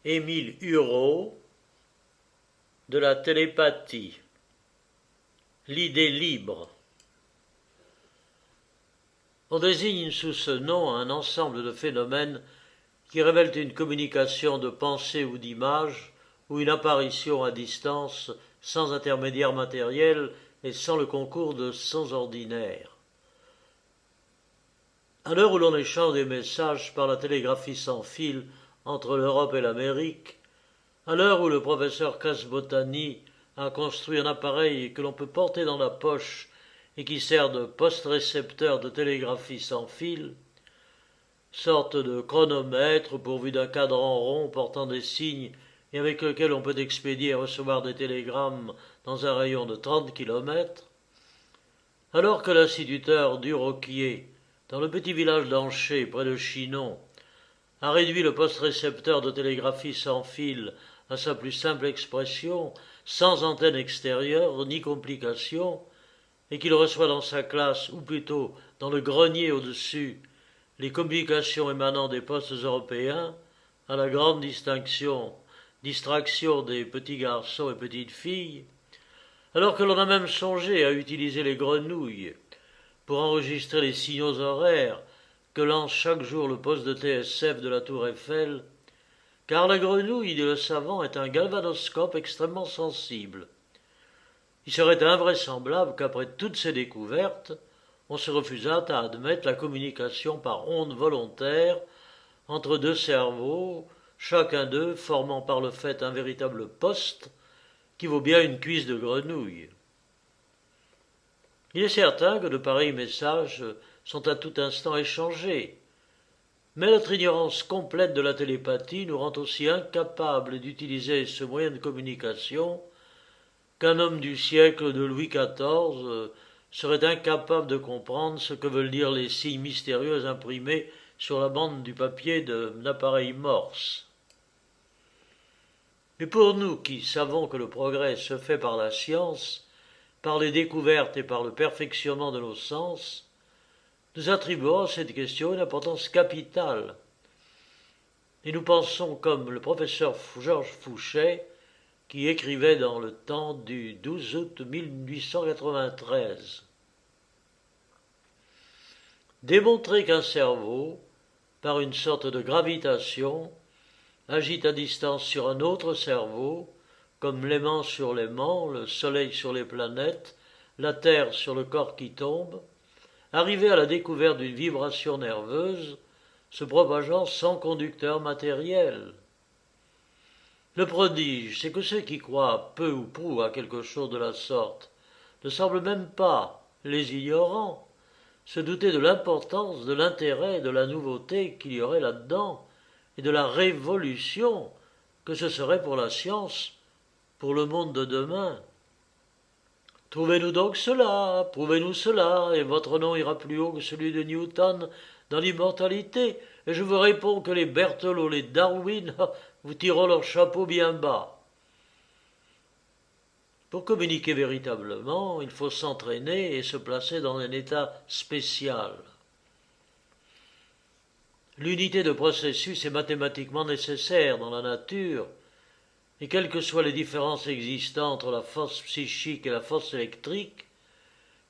Émile Hureau, de la télépathie. L'idée libre. On désigne sous ce nom un ensemble de phénomènes qui révèlent une communication de pensée ou d'image ou une apparition à distance sans intermédiaire matériel et sans le concours de sons ordinaires. À l'heure où l'on échange des messages par la télégraphie sans fil entre l'Europe et l'Amérique, à l'heure où le professeur Casbotany a construit un appareil que l'on peut porter dans la poche et qui sert de poste-récepteur de télégraphie sans fil, sorte de chronomètre pourvu d'un cadran rond portant des signes et avec lequel on peut expédier et recevoir des télégrammes dans un rayon de 30 kilomètres, alors que l'instituteur Duroquier, dans le petit village d'Anché, près de Chinon, a réduit le poste-récepteur de télégraphie sans fil à sa plus simple expression, sans antenne extérieure ni complication, et qu'il reçoit dans sa classe, ou plutôt dans le grenier au-dessus, les communications émanant des postes européens, à la grande distraction des petits garçons et petites filles, alors que l'on a même songé à utiliser les grenouilles pour enregistrer les signaux horaires que lance chaque jour le poste de TSF de la Tour Eiffel, car la grenouille, dit le savant, est un galvanoscope extrêmement sensible. Il serait invraisemblable qu'après toutes ces découvertes, on se refusât à admettre la communication par ondes volontaires entre deux cerveaux, chacun d'eux formant par le fait un véritable poste qui vaut bien une cuisse de grenouille. Il est certain que de pareils messages sont à tout instant échangés, mais notre ignorance complète de la télépathie nous rend aussi incapables d'utiliser ce moyen de communication qu'un homme du siècle de Louis XIV serait incapable de comprendre ce que veulent dire les signes mystérieux imprimés sur la bande du papier d'un appareil Morse. Mais pour nous qui savons que le progrès se fait par la science, par les découvertes et par le perfectionnement de nos sens, nous attribuons à cette question une importance capitale. Et nous pensons comme le professeur Georges Fouché, qui écrivait dans le temps du 12 août 1893. Démontrer qu'un cerveau, par une sorte de gravitation, agit à distance sur un autre cerveau, comme l'aimant sur l'aimant, le soleil sur les planètes, la terre sur le corps qui tombe, arriver à la découverte d'une vibration nerveuse se propageant sans conducteur matériel. Le prodige, c'est que ceux qui croient peu ou prou à quelque chose de la sorte ne semblent même pas, les ignorants, se douter de l'importance, de l'intérêt, de la nouveauté qu'il y aurait là-dedans et de la révolution que ce serait pour la science, pour le monde de demain. Trouvez-nous donc cela, prouvez-nous cela, et votre nom ira plus haut que celui de Newton dans l'immortalité, et je vous réponds que les Berthelot, les Darwin, vous tireront leur chapeau bien bas. Pour communiquer véritablement, il faut s'entraîner et se placer dans un état spécial. L'unité de processus est mathématiquement nécessaire dans la nature, et quelles que soient les différences existantes entre la force psychique et la force électrique,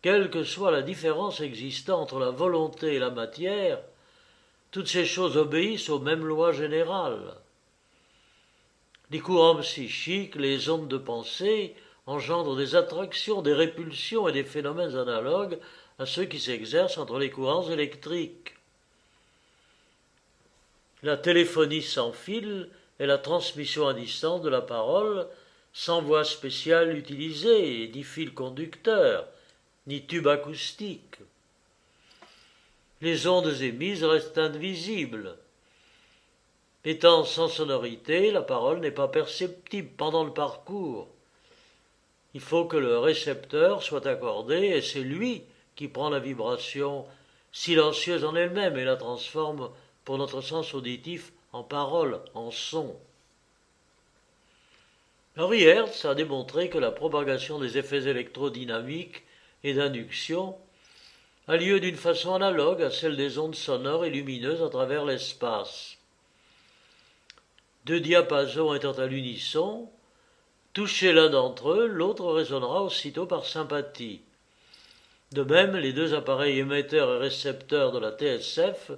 quelle que soit la différence existant entre la volonté et la matière, toutes ces choses obéissent aux mêmes lois générales. Les courants psychiques, les ondes de pensée engendrent des attractions, des répulsions et des phénomènes analogues à ceux qui s'exercent entre les courants électriques. La téléphonie sans fil est la transmission à distance de la parole sans voie spéciale utilisée, ni fil conducteur, ni tube acoustique. Les ondes émises restent invisibles. Étant sans sonorité, la parole n'est pas perceptible pendant le parcours. Il faut que le récepteur soit accordé et c'est lui qui prend la vibration silencieuse en elle-même et la transforme pour notre sens auditif en parole, en son. Henri Hertz a démontré que la propagation des effets électrodynamiques et d'induction a lieu d'une façon analogue à celle des ondes sonores et lumineuses à travers l'espace. deux diapasons étant à l'unisson, touché l'un d'entre eux, l'autre résonnera aussitôt par sympathie. De même, les deux appareils émetteurs et récepteurs de la TSF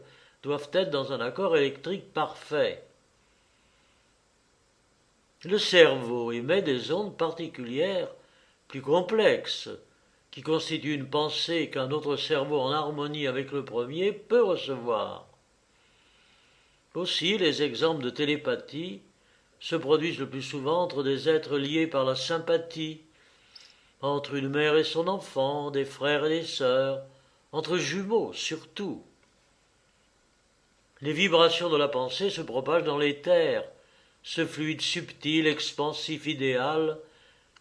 doivent être dans un accord électrique parfait. Le cerveau émet des ondes particulières, plus complexes, qui constituent une pensée qu'un autre cerveau en harmonie avec le premier peut recevoir. Aussi, les exemples de télépathie se produisent le plus souvent entre des êtres liés par la sympathie, entre une mère et son enfant, des frères et des sœurs, entre jumeaux surtout. Les vibrations de la pensée se propagent dans l'éther, ce fluide subtil, expansif, idéal,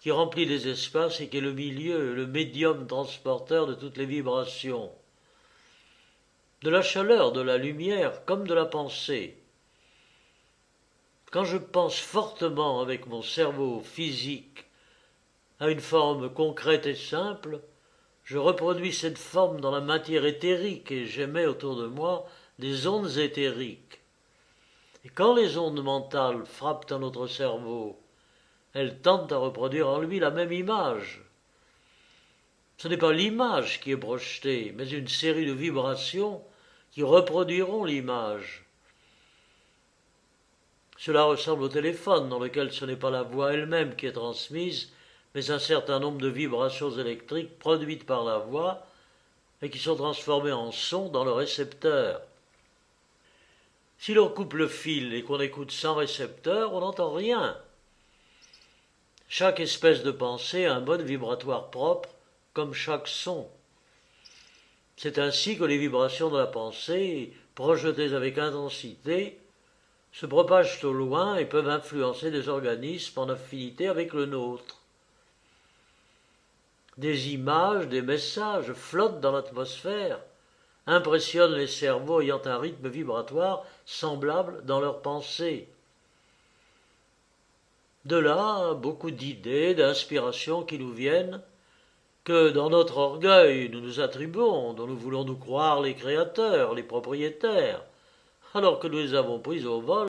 qui remplit les espaces et qui est le milieu, le médium transporteur de toutes les vibrations. De la chaleur, de la lumière, comme de la pensée. Quand je pense fortement avec mon cerveau physique à une forme concrète et simple, je reproduis cette forme dans la matière éthérique et j'émets autour de moi des ondes éthériques. Et quand les ondes mentales frappent à notre cerveau, elles tentent à reproduire en lui la même image. Ce n'est pas l'image qui est projetée, mais une série de vibrations qui reproduiront l'image. Cela ressemble au téléphone, dans lequel ce n'est pas la voix elle-même qui est transmise, mais un certain nombre de vibrations électriques produites par la voix et qui sont transformées en son dans le récepteur. Si l'on coupe le fil et qu'on écoute sans récepteur, on n'entend rien. Chaque espèce de pensée a un mode vibratoire propre, comme chaque son. C'est ainsi que les vibrations de la pensée, projetées avec intensité, se propagent au loin et peuvent influencer des organismes en affinité avec le nôtre. Des images, des messages flottent dans l'atmosphère, impressionnent les cerveaux ayant un rythme vibratoire semblable dans leurs pensées. De là, beaucoup d'idées, d'inspirations qui nous viennent, que dans notre orgueil nous nous attribuons, dont nous voulons nous croire les créateurs, les propriétaires, alors que nous les avons prises au vol